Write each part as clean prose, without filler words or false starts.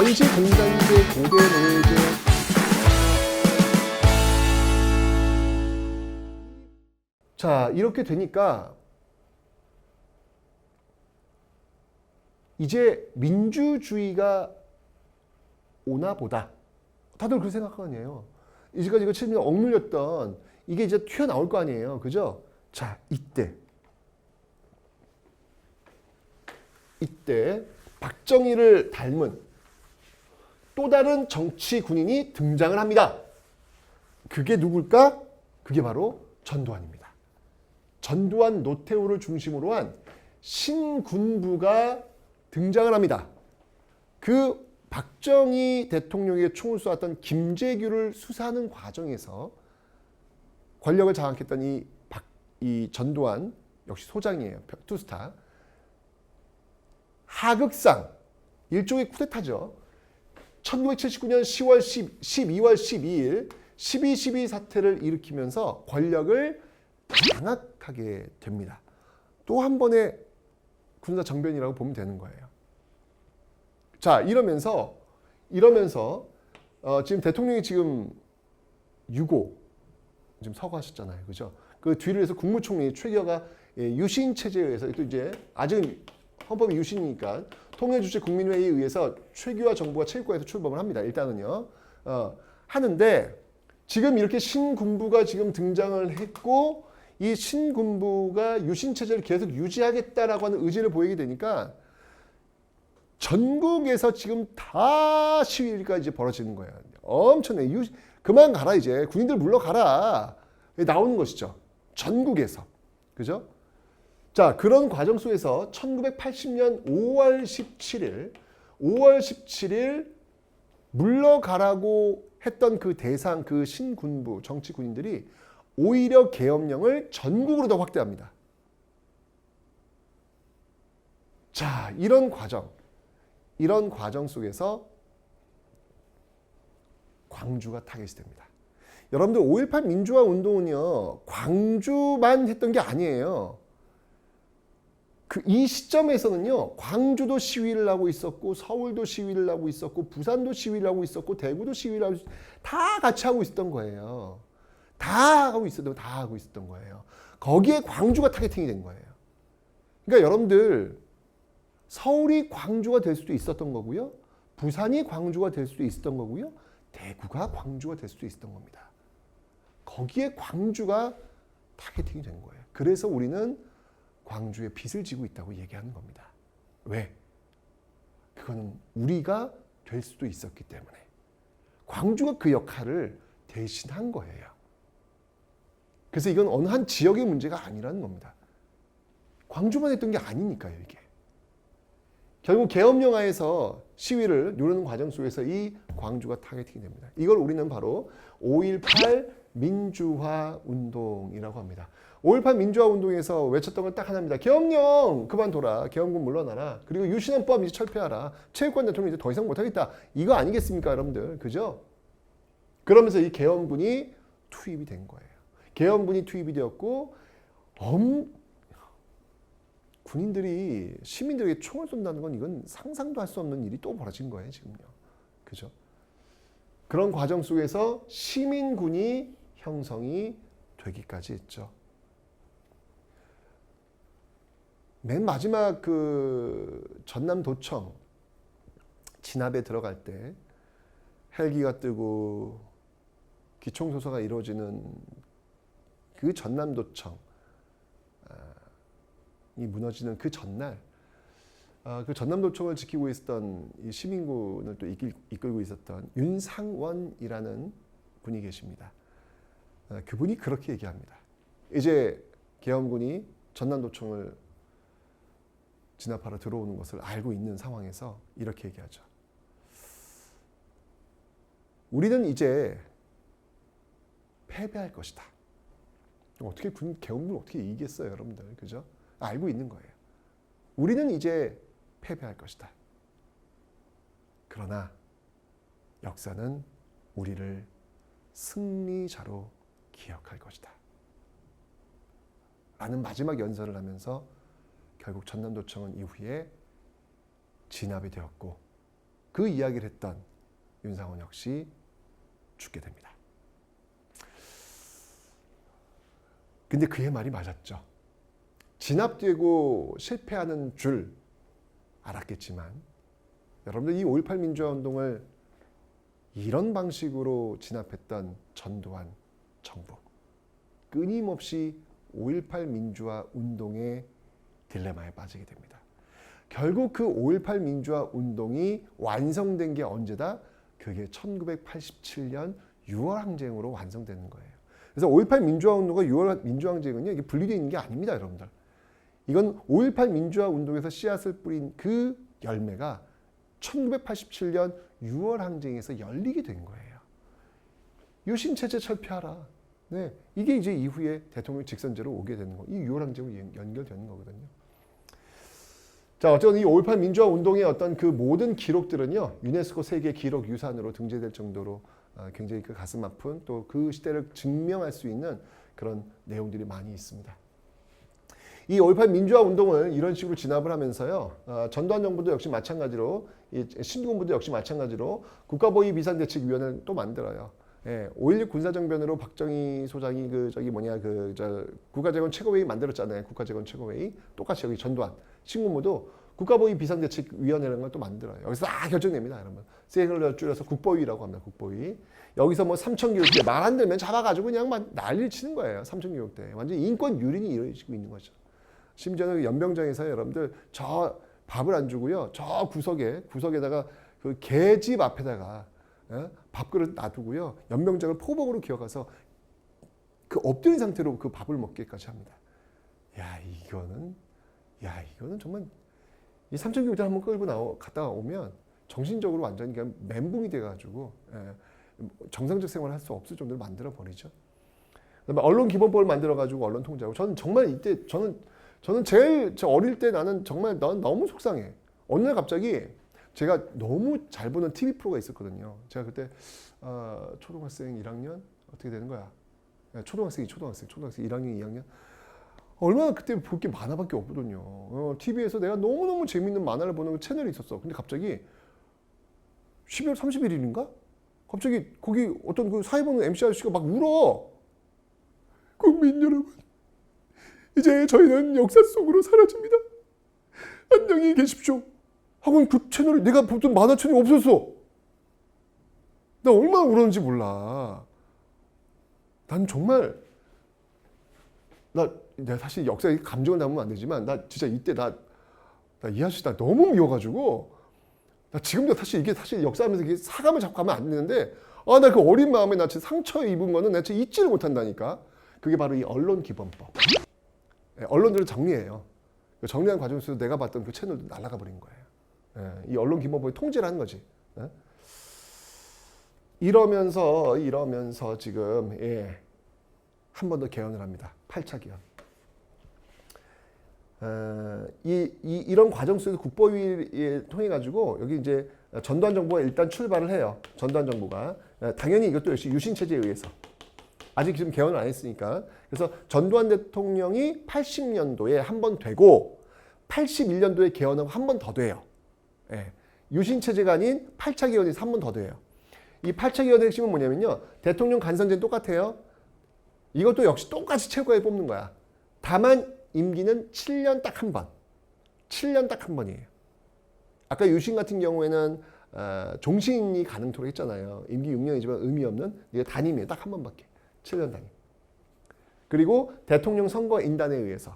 원시공산제, 고대 노예제. 자, 이렇게 되니까 이제 민주주의가 오나 보다. 다들 그렇게 생각할 거 아니에요. 이제까지 이거 70년 억눌렸던 이게 이제 튀어나올 거 아니에요. 그죠? 자, 이때 박정희를 닮은 또 다른 정치 군인이 등장을 합니다. 그게 누굴까? 그게 바로 전두환입니다. 전두환, 노태우를 중심으로 한 신군부가 등장을 합니다. 그 박정희 대통령에게 총을 쏘았던 김재규를 수사하는 과정에서 권력을 장악했던 이 전두환, 역시 소장이에요. 투스타. 하극상, 일종의 쿠데타죠. 1979년 12월 12일 12.12 사태를 일으키면서 권력을 장악하게 됩니다. 또 한 번의 군사 정변이라고 보면 되는 거예요. 자, 이러면서 지금 대통령이 지금 유고 지금 서거하셨잖아요, 그죠? 그 뒤를 해서 국무총리 최규하가 유신 체제에 의해서 또 이제 아직은 헌법이 유신이니까 통일주체 국민회의에 의해서 최규하 정부가 체육관에서 출범을 합니다. 일단은요. 하는데 지금 이렇게 신군부가 지금 등장을 했고 이 신군부가 유신체제를 계속 유지하겠다라고 하는 의지를 보이게 되니까 전국에서 지금 다 시위가 이제 벌어지는 거예요. 엄청나게 그만 가라 이제. 군인들 물러가라. 나오는 것이죠. 전국에서. 그죠? 자, 그런 과정 속에서 1980년 5월 17일 물러가라고 했던 그 대상, 그 신군부, 정치 군인들이 오히려 계엄령을 전국으로 더 확대합니다. 자, 이런 과정 속에서 광주가 타겟이 됩니다. 여러분들 5.18 민주화 운동은요, 광주만 했던 게 아니에요. 이 시점에서는요, 광주도 시위를 하고 있었고, 서울도 시위를 하고 있었고, 부산도 시위를 하고 있었고, 대구도 시위를 하고 다 같이 하고 있었던 거예요. 다 하고 있었던 거예요. 거기에 광주가 타겟팅이 된 거예요. 그러니까 여러분들 서울이 광주가 될 수도 있었던 거고요. 부산이 광주가 될 수도 있었던 거고요. 대구가 광주가 될 수도 있었던 겁니다. 거기에 광주가 타겟팅이 된 거예요. 그래서 우리는 광주에 빚을 지고 있다고 얘기하는 겁니다. 왜? 그거는 우리가 될 수도 있었기 때문에. 광주가 그 역할을 대신한 거예요. 그래서 이건 어느 한 지역의 문제가 아니라는 겁니다. 광주만 했던 게 아니니까요, 이게. 결국 계엄령하에서 시위를 누르는 과정 속에서 이 광주가 타겟팅이 됩니다. 이걸 우리는 바로 5.18 민주화 운동이라고 합니다. 5.18 민주화 운동에서 외쳤던 건 딱 하나입니다. 계엄령 그만둬라. 계엄군 물러나라. 그리고 유신헌법 이제 철폐하라. 체육관 대통령 이제 더 이상 못하겠다. 이거 아니겠습니까, 여러분들? 그죠? 그러면서 이 계엄군이 투입이 된 거예요. 계엄군이 투입이 되었고 군인들이 시민들에게 총을 쏜다는 건 이건 상상도 할 수 없는 일이 또 벌어진 거예요, 지금요. 그죠? 그런 과정 속에서 시민군이 형성이 되기까지 했죠. 맨 마지막 그 전남도청 진압에 들어갈 때 헬기가 뜨고 기총소사가 이루어지는 그 전남도청 이 무너지는 그 전날 그 전남도청을 지키고 있었던 이 시민군을 또 이끌고 있었던 윤상원이라는 분이 계십니다. 그분이 그렇게 얘기합니다. 이제 계엄군이 전남도청을 진압하러 들어오는 것을 알고 있는 상황에서 이렇게 얘기하죠. 우리는 이제 패배할 것이다. 어떻게 계엄군을 어떻게 이기겠어요, 여러분들? 그죠? 알고 있는 거예요. 우리는 이제 패배할 것이다. 그러나 역사는 우리를 승리자로 기억할 것이다. 라는 마지막 연설을 하면서 결국 전남도청은 이후에 진압이 되었고 그 이야기를 했던 윤상원 역시 죽게 됩니다. 근데 그의 말이 맞았죠. 진압되고 실패하는 줄 알았겠지만 여러분들 이 5.18 민주화 운동을 이런 방식으로 진압했던 전두환 정부, 끊임없이 5.18 민주화 운동의 딜레마에 빠지게 됩니다. 결국 그 5.18 민주화 운동이 완성된 게 언제다? 그게 1987년 6월 항쟁으로 완성되는 거예요. 그래서 5.18 민주화 운동과 6월 민주화 항쟁은요, 이게 분리되어 있는 게 아닙니다, 여러분들. 이건 5.18 민주화 운동에서 씨앗을 뿌린 그 열매가 1987년 6월 항쟁에서 열리게 된 거예요. 유신체제 철폐하라. 네, 이게 이제 이후에 대통령 직선제로 오게 되는 거. 이 6월 항쟁으로 연결되는 거거든요. 자, 어쨌든 이 5.18 민주화 운동의 어떤 그 모든 기록들은요, 유네스코 세계 기록 유산으로 등재될 정도로 굉장히 그 가슴 아픈 또 그 시대를 증명할 수 있는 그런 내용들이 많이 있습니다. 이 5.18 민주화 운동을 이런 식으로 진압을 하면서요, 전두환 정부도 역시 마찬가지로, 신군부도 역시 마찬가지로 국가보위 비상대책위원회를 또 만들어요. 예, 5.16 군사정변으로 박정희 소장이 국가재건 최고회의 만들었잖아요. 국가재건 최고회의. 똑같이 여기 전두환, 신군부도 국가보위 비상대책위원회라는 걸 또 만들어요. 여기서 다 결정됩니다, 여러분. 세를 줄여서 국보위라고 합니다. 국보위. 여기서 뭐 삼천교육대 말 안 들면 잡아가지고 그냥 막 난리를 치는 거예요. 삼천교육대. 완전 인권 유린이 이루어지고 있는 거죠. 심지어는 연병장에서 여러분들 저 밥을 안 주고요. 저 구석에다가 그 개집 앞에다가 밥그릇 놔두고요. 연병장을 포복으로 기어가서 그 엎드린 상태로 그 밥을 먹게까지 합니다. 야, 이거는 정말 이 삼천교육대 한번 끌고 갔다 오면 정신적으로 완전히 그냥 멘붕이 돼가지고 정상적 생활을 할 수 없을 정도로 만들어 버리죠. 그다음에 언론 기본법을 만들어 가지고 언론 통제하고 저는 정말 이때 저는 제일 어릴 때 나는 정말 난 너무 속상해. 어느 날 갑자기 제가 너무 잘 보는 TV 프로가 있었거든요. 제가 그때 초등학생 1학년 어떻게 되는 거야? 초등학생 1학년 2학년. 얼마나 그때 볼 게 만화밖에 없거든요. TV에서 내가 너무너무 재밌는 만화를 보는 채널이 있었어. 근데 갑자기 12월 31일인가? 갑자기 거기 어떤 그 사회 보는 MC 아저씨가 막 울어. 국민 여러분, 이제 저희는 역사 속으로 사라집니다. 안녕히 계십시오. 하고 그 채널이 내가 보던 만화 채널이 없었어. 나 얼마나 울었는지 몰라. 난 정말 내가 사실 역사에 감정을 담으면 안 되지만 나 진짜 이때 나 이 아저씨 나 너무 미워가지고 나 지금도 사실 이게 사실 역사하면서 이게 사감을 잡고 하면 안 되는데 나 그 어린 마음에 나 진짜 상처 입은 거는 내가 진짜 잊지를 못한다니까. 그게 바로 이 언론 기본법. 언론들을 정리해요. 정리하는 과정 속에서 내가 봤던 그 채널도 날아가 버린 거예요. 이 언론 기본법이 통제를 하는 거지. 이러면서 지금 한 번 더 개헌을 합니다. 8차 개헌. 이런 과정 속에서 국보위에 통해 가지고 여기 이제 전두환 정부가 일단 출발을 해요. 전두환 정부가 당연히 이것도 역시 유신 체제에 의해서 아직 지금 개헌을 안 했으니까. 그래서 전두환 대통령이 80년도에 한 번 되고 81년도에 개헌하고 한 번 더 돼요. 유신 체제가 아닌 8차 개헌에서 한 번 더 돼요. 이 8차 개헌의 핵심은 뭐냐면요. 대통령 간선제는 똑같아요. 이것도 역시 똑같이 최고에 뽑는 거야. 다만 임기는 7년 딱 한 번. 7년 딱 한 번이에요. 아까 유신 같은 경우에는 종신이 가능토록 했잖아요. 임기 6년이지만 의미 없는 이게 단임이에요. 딱 한 번밖에. 7년 단임. 그리고 대통령 선거 인단에 의해서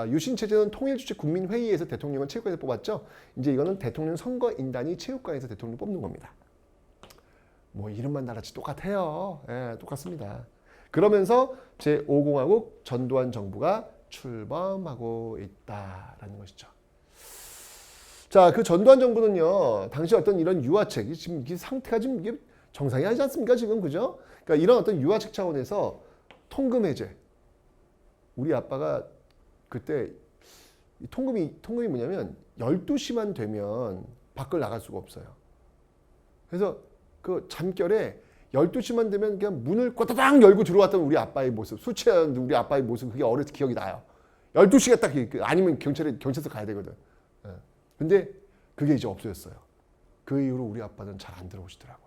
유신 체제는 통일주체 국민회의에서 대통령을 체육관에서 뽑았죠. 이제 이거는 대통령 선거 인단이 체육관에서 대통령을 뽑는 겁니다. 뭐 이름만 달랐지 똑같아요. 똑같습니다. 그러면서 제5공화국 전두환 정부가 출범하고 있다라는 것이죠. 자, 그 전두환 정부는요, 당시 어떤 이런 유화책, 지금 이 상태가 지금 이게 정상이 아니지 않습니까? 지금 그죠? 그러니까 이런 어떤 유화책 차원에서 통금 해제. 우리 아빠가 그때 통금이 뭐냐면 12시만 되면 밖을 나갈 수가 없어요. 그래서 그 잠결에 12시만 되면 그냥 문을 꼬다당 열고 들어왔던 우리 아빠의 모습, 술 취한 우리 아빠의 모습, 그게 어렸을 때 기억이 나요. 12시가 딱, 아니면 경찰서 가야 되거든. 근데 그게 이제 없어졌어요. 그 이후로 우리 아빠는 잘 안 들어오시더라고요.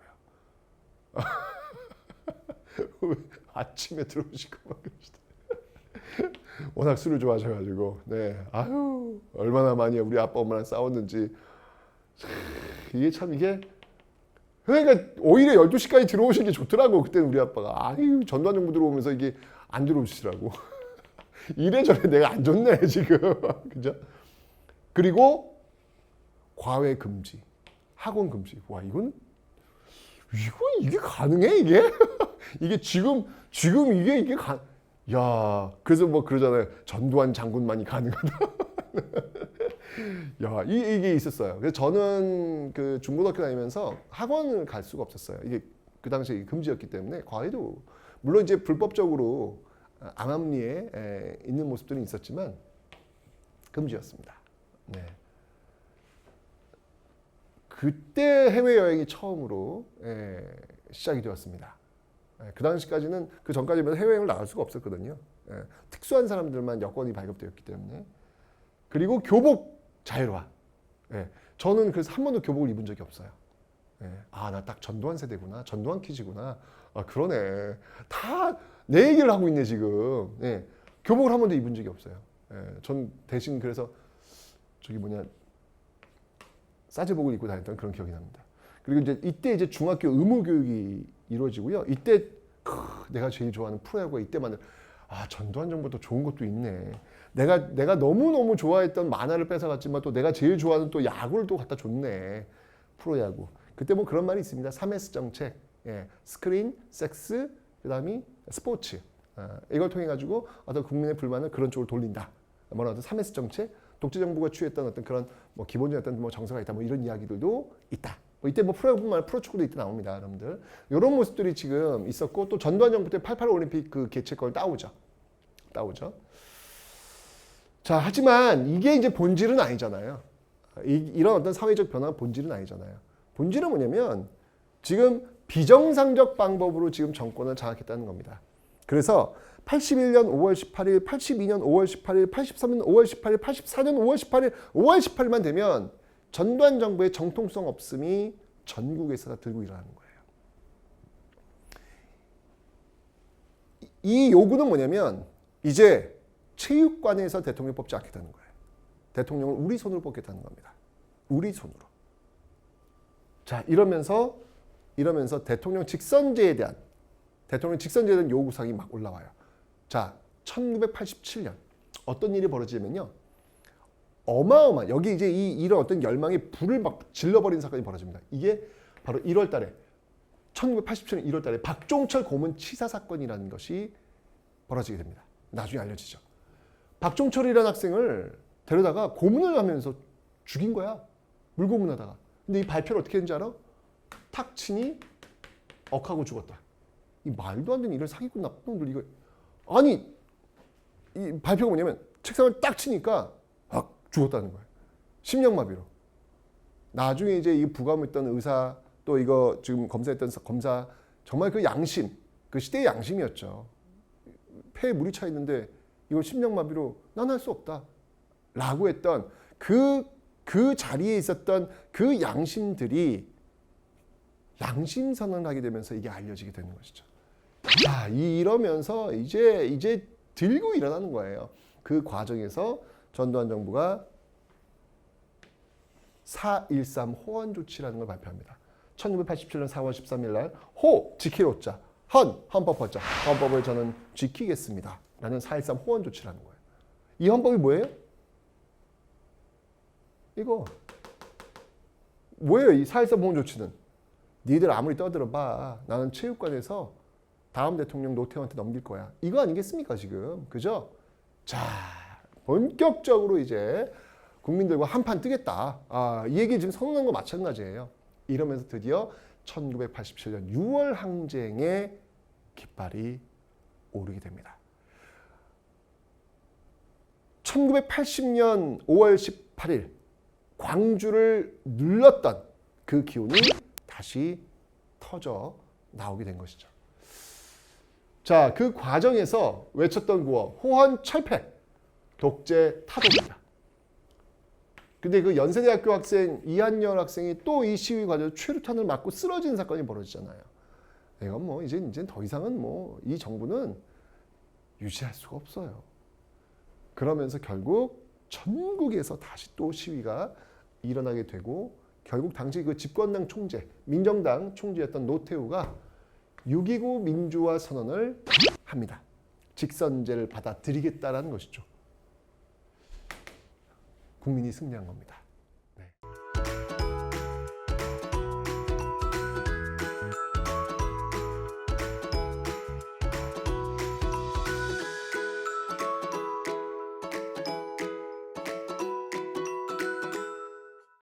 아침에 들어오시고 막 그러시더라고요. 워낙 술을 좋아하셔가지고, 네, 아유 얼마나 많이 우리 아빠 엄마랑 싸웠는지. 이게 참 이게 그러니까 오히려 12시까지 들어오시는 게 좋더라고. 그때는 우리 아빠가 아유 전두환 정부 들어오면서 이게 안 들어오시더라고. 이래저래 내가 안 좋네 지금. 그죠? 그리고 과외 금지, 학원 금지. 와 이게 가능해 이게? 이게 지금 이게 야, 그래서 뭐 그러잖아요. 전두환 장군만이 가능하다. 야, 이게 있었어요. 그래서 저는 그 중고등학교 다니면서 학원을 갈 수가 없었어요. 이게 그 당시에 금지였기 때문에 과외도 물론 이제 불법적으로 암암리에 있는 모습들은 있었지만 금지였습니다. 네. 그때 해외 여행이 처음으로 시작이 되었습니다. 그 당시까지는 그 전까지는 해외여행을 나갈 수가 없었거든요. 특수한 사람들만 여권이 발급되었기 때문에. 그리고 교복 자율화. 저는 그래서 한 번도 교복을 입은 적이 없어요. 아, 나 딱 전두환 세대구나. 전두환 키즈구나. 아, 그러네. 다 내 얘기를 하고 있네 지금. 교복을 한 번도 입은 적이 없어요. 전 대신 그래서 저기 뭐냐 싸제복을 입고 다녔던 그런 기억이 납니다. 그리고 이때 이제 중학교 의무 교육이 이루어지고요. 이때 내가 제일 좋아하는 프로야구가 이때만 전두환 정부도 좋은 것도 있네. 내가 너무너무 좋아했던 만화를 뺏어갔지만 또 내가 제일 좋아하는 또 야구를 또 갖다 줬네. 프로야구. 그때 뭐 그런 말이 있습니다. 3S 정책. 스크린, 섹스, 그다음이 스포츠. 이걸 통해 가지고 어떤 국민의 불만을 그런 쪽으로 돌린다. 뭐라 하죠? 3S 정책. 독재 정부가 취했던 어떤 그런 뭐 기본적인 어떤 뭐 정서가 있다. 뭐 이런 이야기들도 있다. 이때 뭐 프로야구뿐만 아니라 프로축구도 이때 나옵니다, 여러분들. 이런 모습들이 지금 있었고 또 전두환 정부 때 88 올림픽 그 개최권을 따오죠. 자, 하지만 이게 이제 본질은 아니잖아요. 이런 어떤 사회적 변화가 본질은 아니잖아요. 본질은 뭐냐면 지금 비정상적 방법으로 지금 정권을 장악했다는 겁니다. 그래서 81년 5월 18일, 82년 5월 18일, 83년 5월 18일, 84년 5월 18일, 5월 18일만 되면 전두환 정부의 정통성 없음이 전국에서 다 들고 일어나는 거예요. 이 요구는 뭐냐면 이제 체육관에서 대통령 뽑지 않겠다는 거예요. 대통령을 우리 손으로 뽑겠다는 겁니다. 우리 손으로. 자, 이러면서 대통령 직선제에 대한 요구사항이 막 올라와요. 자, 1987년 어떤 일이 벌어지냐면요. 어마어마한 여기 이제 이런 어떤 열망의 불을 막 질러버린 사건이 벌어집니다. 이게 바로 1월달에 1987년 1월달에 박종철 고문 치사 사건이라는 것이 벌어지게 됩니다. 나중에 알려지죠. 박종철이라는 학생을 데려다가 고문을 하면서 죽인 거야. 물고문하다가. 근데 이 발표를 어떻게 했는지 알아? 탁 치니 억하고 죽었다. 이 말도 안 되는 이런 사기꾼 나쁜 놈들 이거. 아니 이 발표가 뭐냐면 책상을 딱 치니까 죽었다는 거예요. 심령마비로. 나중에 이제 이 부감했던 의사 또 이거 지금 검사했던 검사 정말 그 양심, 그 시대의 양심이었죠. 폐에 물이 차 있는데 이거 심령마비로 난 할 수 없다. 라고 했던 그 자리에 있었던 그 양심들이 양심선언을 하게 되면서 이게 알려지게 되는 것이죠. 자, 이러면서 이제 들고 일어나는 거예요. 그 과정에서 전두환 정부가 4.13 호헌 조치라는 걸 발표합니다. 1987년 4월 13일 날 호, 지킬 호자, 헌법 호자, 헌법을 저는 지키겠습니다. 라는 4.13 호헌 조치라는 거예요. 이 헌법이 뭐예요? 이거 뭐예요? 이 4.13 호헌 조치는 니들 아무리 떠들어봐. 나는 체육관에서 다음 대통령 노태우한테 넘길 거야. 이거 아니겠습니까 지금? 그죠? 자, 본격적으로 이제 국민들과 한판 뜨겠다. 이 얘기 지금 선언한 거 마찬가지예요. 이러면서 드디어 1987년 6월 항쟁의 깃발이 오르게 됩니다. 1980년 5월 18일 광주를 눌렀던 그 기운이 다시 터져 나오게 된 것이죠. 자, 그 과정에서 외쳤던 구호 호헌 철폐, 독재 타도입니다. 근데 그 연세대학교 학생 이한열 학생이 또 이 시위 과정에서 최루탄을 맞고 쓰러진 사건이 벌어지잖아요. 이건 뭐 이제 더 이상은 뭐 이 정부는 유지할 수가 없어요. 그러면서 결국 전국에서 다시 또 시위가 일어나게 되고 결국 당시 그 집권당 총재, 민정당 총재였던 노태우가 6.29 민주화 선언을 합니다. 직선제를 받아들이겠다라는 것이죠. 국민이 승리한 겁니다.